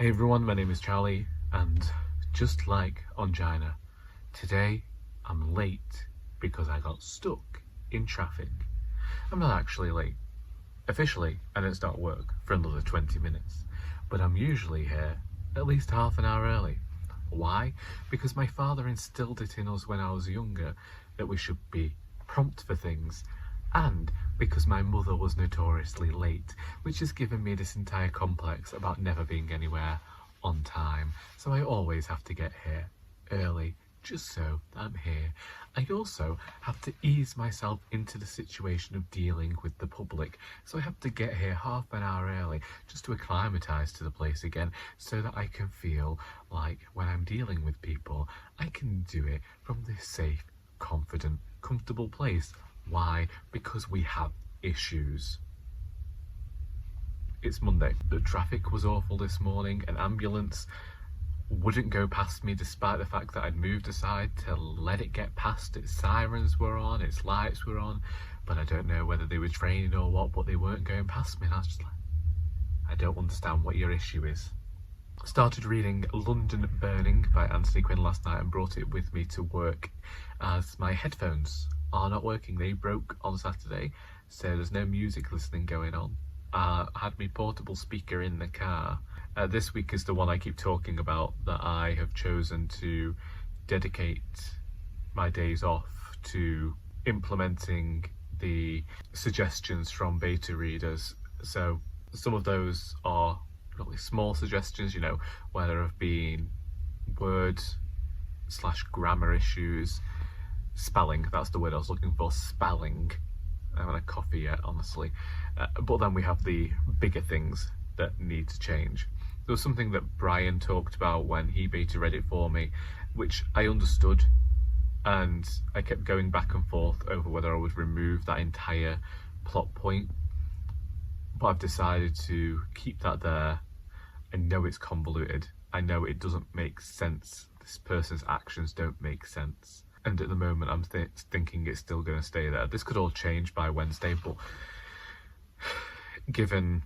Hey everyone, my name is Charlie, and just like Angina, today I'm late because I got stuck in traffic. I'm not actually late. Officially, I don't start work for another 20 minutes, but I'm usually here at least half an hour early. Why? Because my father instilled it in us when I was younger that we should be prompt for things, and because my mother was notoriously late, which has given me this entire complex about never being anywhere on time. So I always have to get here early, just so that I'm here. I also have to ease myself into the situation of dealing with the public, so I have to get here half an hour early just to acclimatise to the place again, so that I can feel like when I'm dealing with people, I can do it from this safe, confident, comfortable place. Why? Because we have issues. It's Monday. The traffic was awful this morning. An ambulance wouldn't go past me despite the fact that I'd moved aside to let it get past. Its sirens were on, its lights were on, but I don't know whether they were training or what, but they weren't going past me, and I was just like, I don't understand what your issue is. Started reading London Burning by Anthony Quinn last night and brought it with me to work as my headphones are not working. They broke on Saturday, so there's no music listening going on. I had my portable speaker in the car. This week is the one I keep talking about, that I have chosen to dedicate my days off to implementing the suggestions from beta readers. So some of those are really small suggestions, where there have been word/grammar issues, spelling, that's the word I was looking for, spelling. I haven't had coffee yet, honestly. But then we have the bigger things that need to change. There was something that Brian talked about when he beta read it for me, which I understood, and I kept going back and forth over whether I would remove that entire plot point. But I've decided to keep that there. I know it's convoluted. I know it doesn't make sense. This person's actions don't make sense. And at the moment I'm thinking it's still going to stay there. This could all change by Wednesday, but given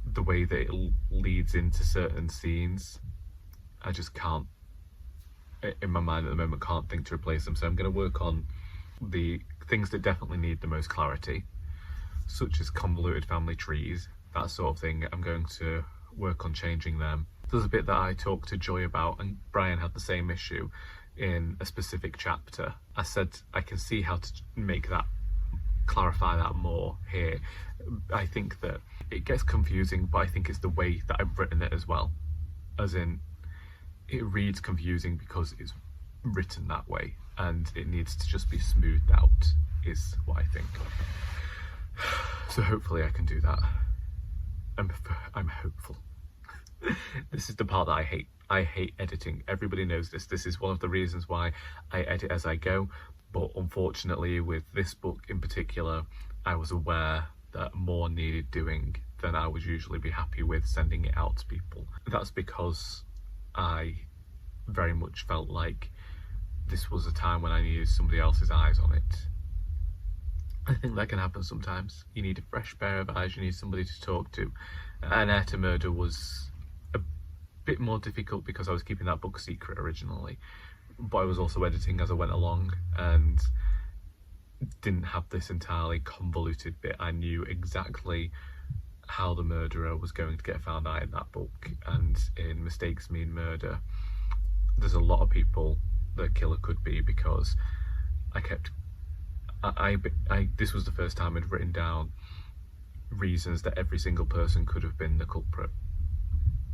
the way that it leads into certain scenes, I just can't, in my mind at the moment, can't think to replace them. So I'm going to work on the things that definitely need the most clarity, such as convoluted family trees, that sort of thing. I'm going to work on changing them. There's a bit that I talked to Joy about, and Brian had the same issue in a specific chapter. I said I can see how to make that, clarify that more here. I think that it gets confusing, but I think it's the way that I've written it as well. As in, it reads confusing because it's written that way, and it needs to just be smoothed out, is what I think. So hopefully I can do that. I'm hopeful. This is the part that I hate. I hate editing. Everybody knows this. This is one of the reasons why I edit as I go. But unfortunately, with this book in particular, I was aware that more needed doing than I would usually be happy with sending it out to people. That's because I very much felt like this was a time when I needed somebody else's eyes on it. I think that can happen sometimes. You need a fresh pair of eyes, you need somebody to talk to. And Heir to Murder was a bit more difficult because I was keeping that book secret originally, but I was also editing as I went along and didn't have this entirely convoluted bit. I knew exactly how the murderer was going to get found out in that book, and in Mistakes Mean Murder there's a lot of people the killer could be, because this was the first time I'd written down reasons that every single person could have been the culprit.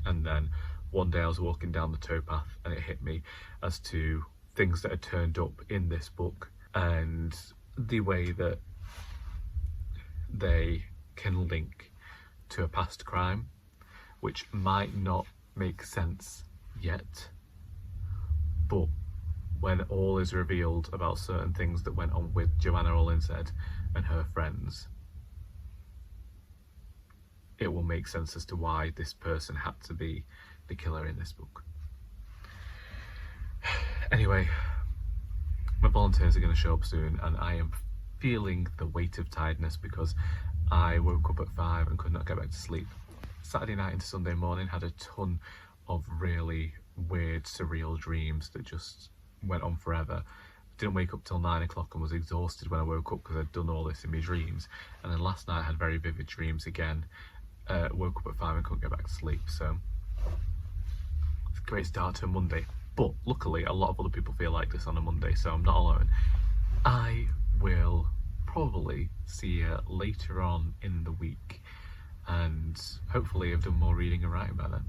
And then one day I was walking down the towpath and it hit me as to things that had turned up in this book and the way that they can link to a past crime, which might not make sense yet, but when all is revealed about certain things that went on with Joanna Olinshead and her friends, it will make sense as to why this person had to be the killer in this book. Anyway, my volunteers are going to show up soon, and I am feeling the weight of tiredness because I woke up at 5 and could not get back to sleep. Saturday night into Sunday morning, had a ton of really weird, surreal dreams that just went on forever. Didn't wake up till 9 o'clock and was exhausted when I woke up because I'd done all this in my dreams. And then last night I had very vivid dreams again. Woke up at 5 and couldn't get back to sleep. So it's a great start to a Monday. But luckily a lot of other people feel like this on a Monday, so I'm not alone. I will probably see you later on in the week, and hopefully I've done more reading and writing by then.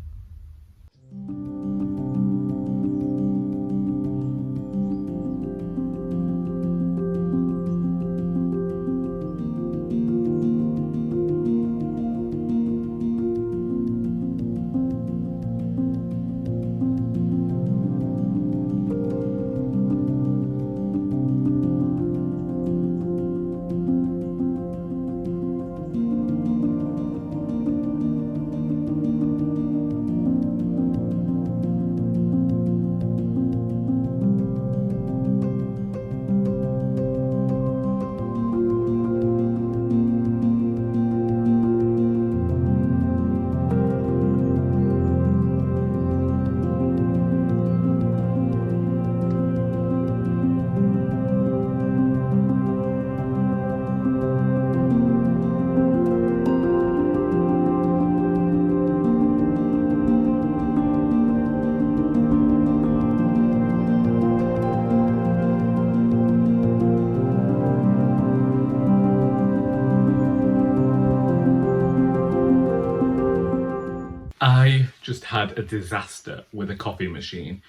I just had a disaster with a coffee machine.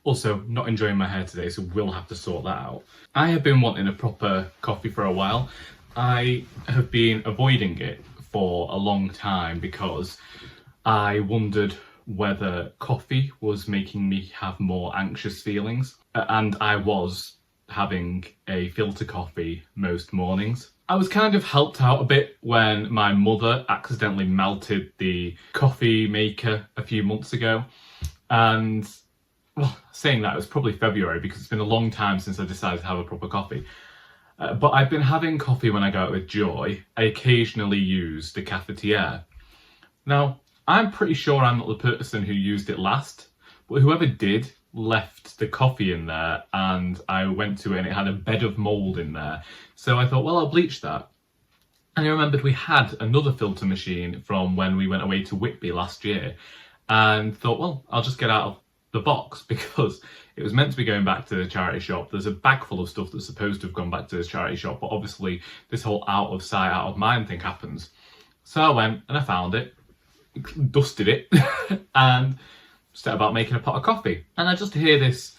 Also, not enjoying my hair today, so we'll have to sort that out. I have been wanting a proper coffee for a while. I have been avoiding it for a long time because I wondered whether coffee was making me have more anxious feelings. And I was having a filter coffee most mornings. I was kind of helped out a bit when my mother accidentally melted the coffee maker a few months ago. And, well, saying that, it was probably February because it's been a long time since I decided to have a proper coffee. But I've been having coffee when I go out with Joy. I occasionally use the cafetiere. Now, I'm pretty sure I'm not the person who used it last, but whoever did left the coffee in there, and I went to it and it had a bed of mould in there. So I thought, well, I'll bleach that. And I remembered we had another filter machine from when we went away to Whitby last year, and thought, well, I'll just get out of the box because it was meant to be going back to the charity shop. There's a bag full of stuff that's supposed to have gone back to the charity shop, but obviously this whole out of sight, out of mind thing happens. So I went and I found it, dusted it, and set about making a pot of coffee. And I just hear this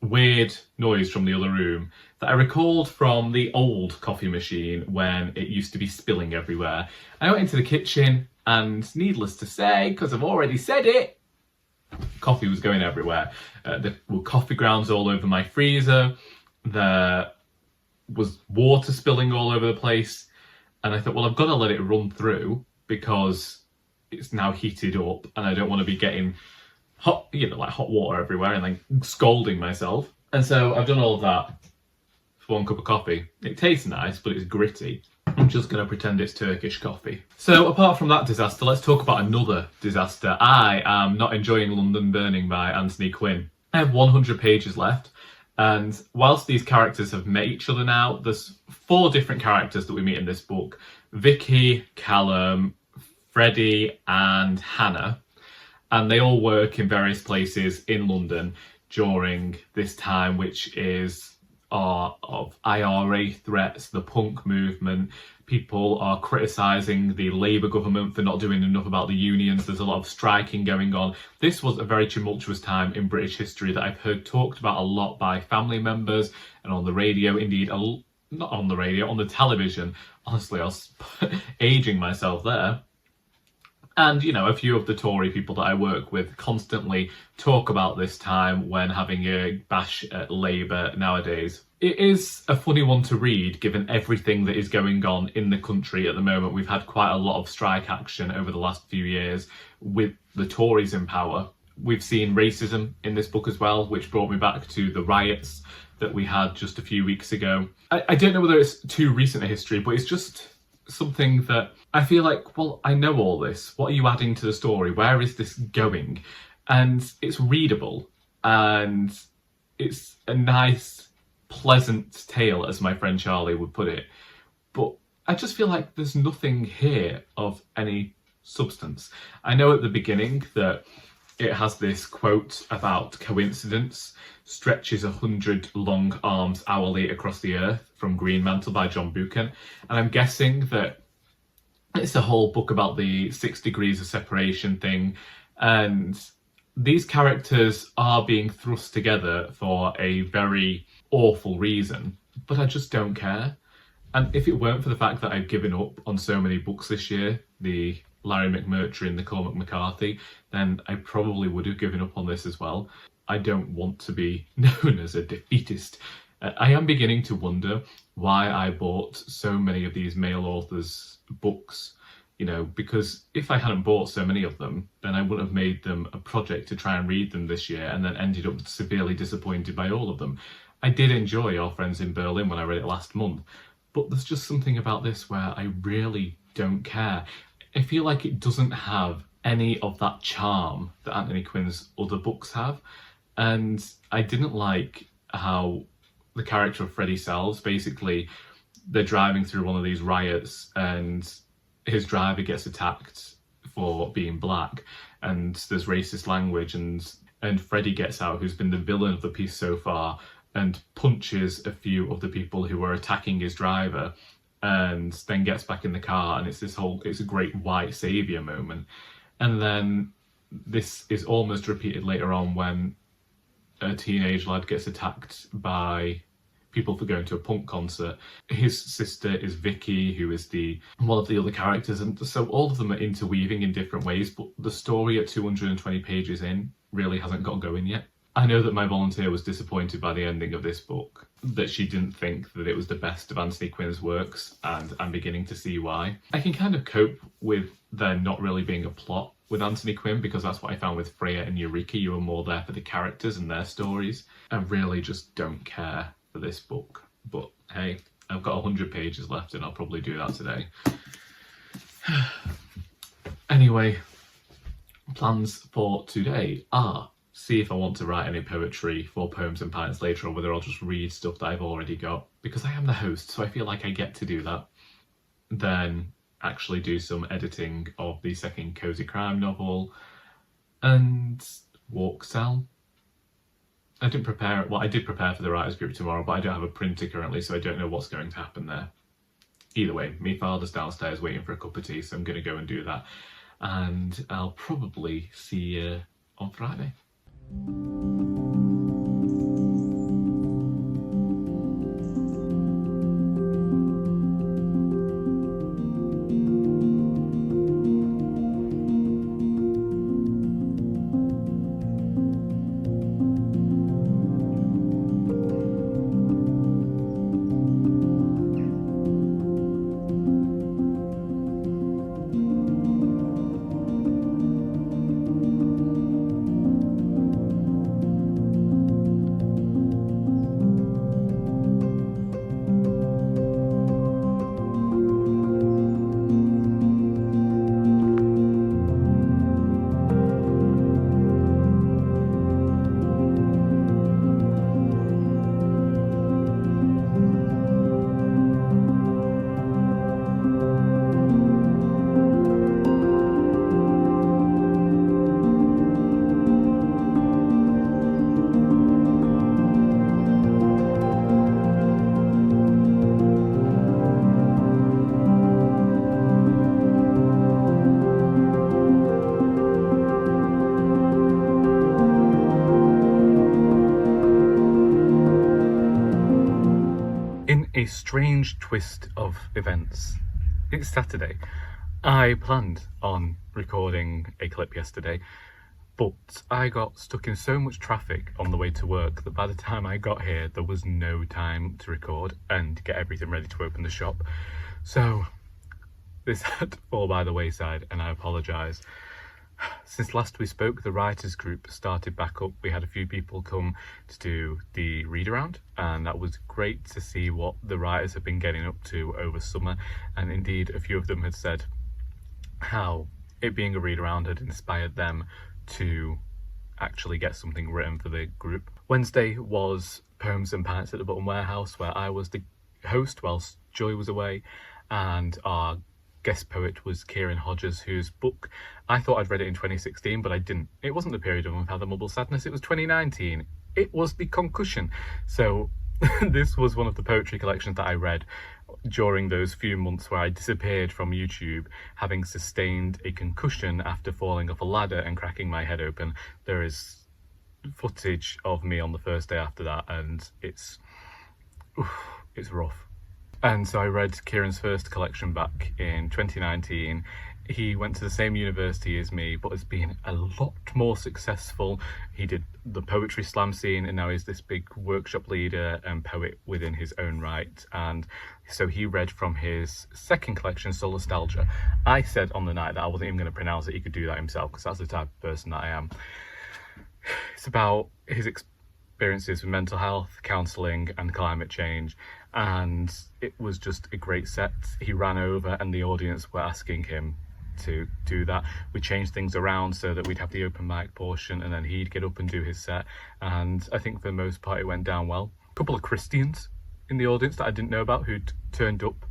weird noise from the other room that I recalled from the old coffee machine when it used to be spilling everywhere. I went into the kitchen and, needless to say, because I've already said it, coffee was going everywhere. There were coffee grounds all over my freezer. There was water spilling all over the place. And I thought, well, I've got to let it run through because it's now heated up and I don't want to be getting hot, like hot water everywhere and then scalding myself. And so I've done all of that for one cup of coffee. It tastes nice, but it's gritty. I'm just going to pretend it's Turkish coffee. So apart from that disaster, let's talk about another disaster. I am not enjoying London Burning by Anthony Quinn. I have 100 pages left. And whilst these characters have met each other now, there's 4 different characters that we meet in this book. Vicky, Callum, Freddie and Hannah. And they all work in various places in London during this time, which is of IRA threats, the punk movement. People are criticising the Labour government for not doing enough about the unions. There's a lot of striking going on. This was a very tumultuous time in British history that I've heard talked about a lot by family members and on the radio, indeed, not on the radio, on the television. Honestly, I was aging myself there. And, a few of the Tory people that I work with constantly talk about this time when having a bash at Labour nowadays. It is a funny one to read, given everything that is going on in the country at the moment. We've had quite a lot of strike action over the last few years with the Tories in power. We've seen racism in this book as well, which brought me back to the riots that we had just a few weeks ago. I don't know whether it's too recent a history, but it's just something that I feel like, well, I know all this. What are you adding to the story? Where is this going? And it's readable, and it's a nice, pleasant tale, as my friend Charlie would put it. But I just feel like there's nothing here of any substance. I know at the beginning that it has this quote about coincidence stretches 100 long arms hourly across the earth from Greenmantle by John Buchan. And I'm guessing that it's a whole book about the 6 degrees of separation thing. And these characters are being thrust together for a very awful reason, but I just don't care. And if it weren't for the fact that I've given up on so many books this year, the Larry McMurtry and the Cormac McCarthy, then I probably would have given up on this as well. I don't want to be known as a defeatist. I am beginning to wonder why I bought so many of these male authors' books, you know, because if I hadn't bought so many of them, then I wouldn't have made them a project to try and read them this year and then ended up severely disappointed by all of them. I did enjoy Our Friends in Berlin when I read it last month, but there's just something about this where I really don't care. I feel like it doesn't have any of that charm that Anthony Quinn's other books have. And I didn't like how the character of Freddie Selves, basically, they're driving through one of these riots and his driver gets attacked for being black, and there's racist language, and Freddie gets out, who's been the villain of the piece so far, and punches a few of the people who are attacking his driver, and then gets back in the car, and it's a great white saviour moment. And then this is almost repeated later on when a teenage lad gets attacked by people for going to a punk concert. His sister is Vicky, who is one of the other characters, and so all of them are interweaving in different ways, but the story at 220 pages in really hasn't got going yet. I know that my volunteer was disappointed by the ending of this book, that she didn't think that it was the best of Anthony Quinn's works, and I'm beginning to see why. I can kind of cope with there not really being a plot with Anthony Quinn, because that's what I found with Freya and Eureka. You were more there for the characters and their stories. I really just don't care for this book. But hey, I've got 100 pages left and I'll probably do that today. Anyway, plans for today are see if I want to write any poetry for Poems and Pints later, or whether I'll just read stuff that I've already got, because I am the host, so I feel like I get to do that. Then actually do some editing of the second cozy crime novel and walk Sal. I did prepare for the writers group tomorrow, but I don't have a printer currently, so I don't know what's going to happen there. Either way, my father's downstairs waiting for a cup of tea, so I'm going to go and do that, and I'll probably see you on Friday. A strange twist of events. It's Saturday. I planned on recording a clip yesterday, but I got stuck in so much traffic on the way to work that by the time I got here there was no time to record and get everything ready to open the shop. So this had to fall by the wayside, and I apologise. Since last we spoke, the writers group started back up. We had a few people come to do the read around, and that was great to see what the writers have been getting up to over summer. And indeed, a few of them had said how it being a read around had inspired them to actually get something written for the group. Wednesday was Poems and Pints at the Button Warehouse, where I was the host whilst Joy was away, and our guest poet was Kieran Hodges, whose book, I thought I'd read it in 2016, but I didn't. It wasn't The Period of Unfathomable Sadness, it was 2019. It was The Concussion. So this was one of the poetry collections that I read during those few months where I disappeared from YouTube, having sustained a concussion after falling off a ladder and cracking my head open. There is footage of me on the first day after that, and it's rough. And so I read Kieran's first collection back in 2019. He went to the same university as me, but has been a lot more successful. He did the poetry slam scene, and now he's this big workshop leader and poet within his own right. And so he read from his second collection, Solastalgia. I said on the night that I wasn't even going to pronounce it. He could do that himself, because that's the type of person that I am. It's about his experiences with mental health, counselling and climate change, and it was just a great set. He ran over and the audience were asking him to do that. We changed things around so that we'd have the open mic portion and then he'd get up and do his set, and I think for the most part it went down well. A couple of Christians in the audience that I didn't know about who'd turned up,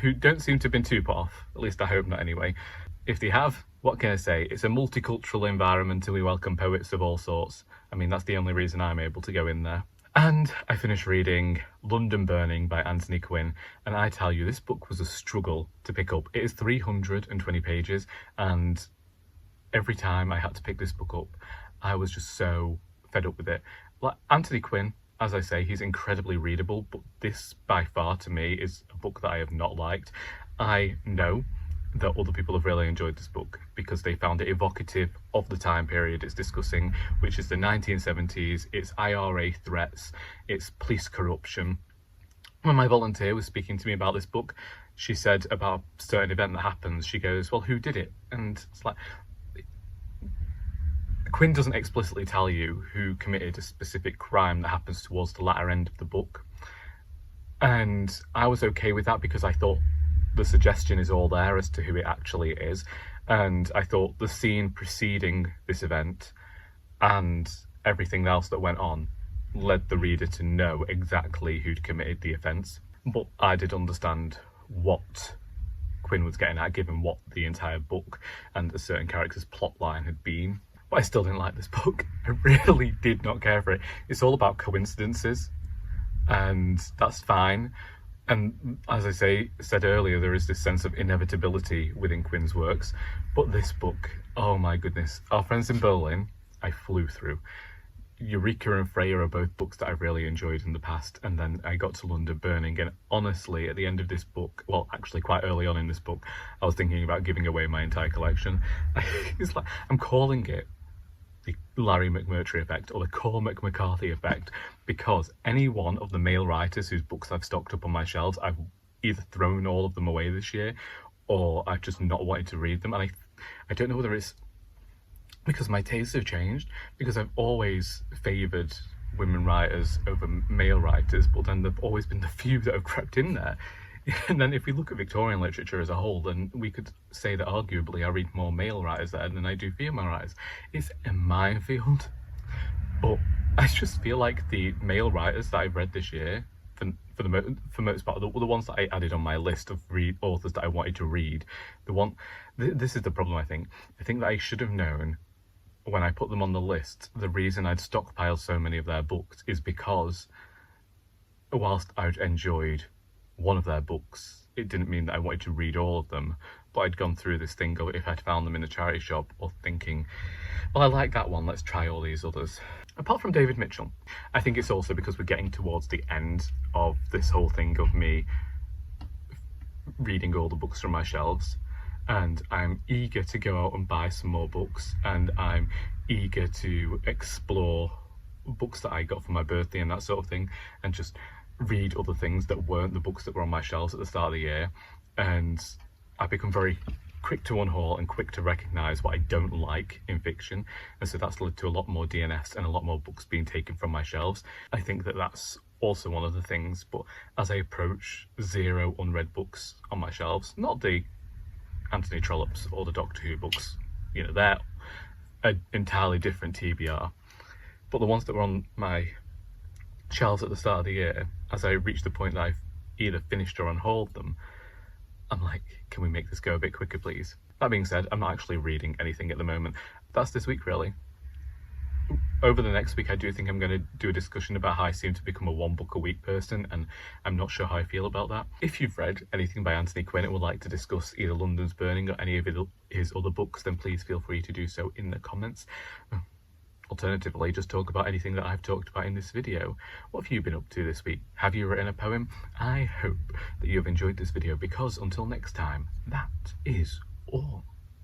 who don't seem to have been too put off, at least I hope not anyway. If they have, what can I say? It's a multicultural environment and we welcome poets of all sorts. I mean, that's the only reason I'm able to go in there. And I finished reading London Burning by Anthony Quinn, and I tell you, this book was a struggle to pick up. It is 320 pages, and every time I had to pick this book up, I was just so fed up with it. Like Anthony Quinn, as I say, he's incredibly readable, but this by far to me is a book that I have not liked. I know that other people have really enjoyed this book because they found it evocative of the time period it's discussing, which is the 1970s. It's IRA threats, it's police corruption. When my volunteer was speaking to me about this book, she said about a certain event that happens, she goes, well, who did it? And it's like, Quinn doesn't explicitly tell you who committed a specific crime that happens towards the latter end of the book. And I was okay with that because I thought the suggestion is all there as to who it actually is, and I thought the scene preceding this event and everything else that went on led the reader to know exactly who'd committed the offence. But I did understand what Quinn was getting at, given what the entire book and a certain character's plotline had been. But I still didn't like this book. I really did not care for it. It's all about coincidences, and that's fine. And as I said earlier, there is this sense of inevitability within Quinn's works. But this book, oh my goodness. Our Friends in Berlin, I flew through. Eureka and Freya are both books that I've really enjoyed in the past. And then I got to London Burning, and honestly, at the end of this book, well, actually quite early on in this book, I was thinking about giving away my entire collection. It's like, I'm calling it the Larry McMurtry effect or the Cormac McCarthy effect, because any one of the male writers whose books I've stocked up on my shelves, I've either thrown all of them away this year or I've just not wanted to read them. And I don't know whether it's because my tastes have changed, because I've always favoured women writers over male writers, but then there've always been the few that have crept in there. And then if we look at Victorian literature as a whole, then we could say that arguably I read more male writers there than I do female writers. It's a minefield. But I just feel like the male writers that I've read this year, for the most part, the ones that I added on my list of authors that I wanted to read, this is the problem, I think. I think that I should have known when I put them on the list, the reason I'd stockpiled so many of their books is because whilst I'd enjoyed one of their books, it didn't mean that I wanted to read all of them. But I'd gone through this thing of if I'd found them in a charity shop, or thinking, well, I like that one, let's try all these others. Apart from David Mitchell, I think it's also because we're getting towards the end of this whole thing of me reading all the books from my shelves, and I'm eager to go out and buy some more books, and I'm eager to explore books that I got for my birthday and that sort of thing, and just read other things that weren't the books that were on my shelves at the start of the year. And I've become very quick to unhaul and quick to recognise what I don't like in fiction, and so that's led to a lot more DNS and a lot more books being taken from my shelves. I think that that's also one of the things, but as I approach 0 unread books on my shelves, not the Anthony Trollops or the Doctor Who books, you know, they're an entirely different TBR, but the ones that were on my shelves at the start of the year, as I reached the point that I've either finished or unhauled them, I'm like, can we make this go a bit quicker, please? That being said, I'm not actually reading anything at the moment. That's this week, really. Over the next week, I do think I'm going to do a discussion about how I seem to become a 1 book a week person, and I'm not sure how I feel about that. If you've read anything by Anthony Quinn and would like to discuss either London's Burning or any of his other books, then please feel free to do so in the comments. Alternatively, just talk about anything that I've talked about in this video. What have you been up to this week? Have you written a poem? I hope that you have enjoyed this video, because until next time, that is all.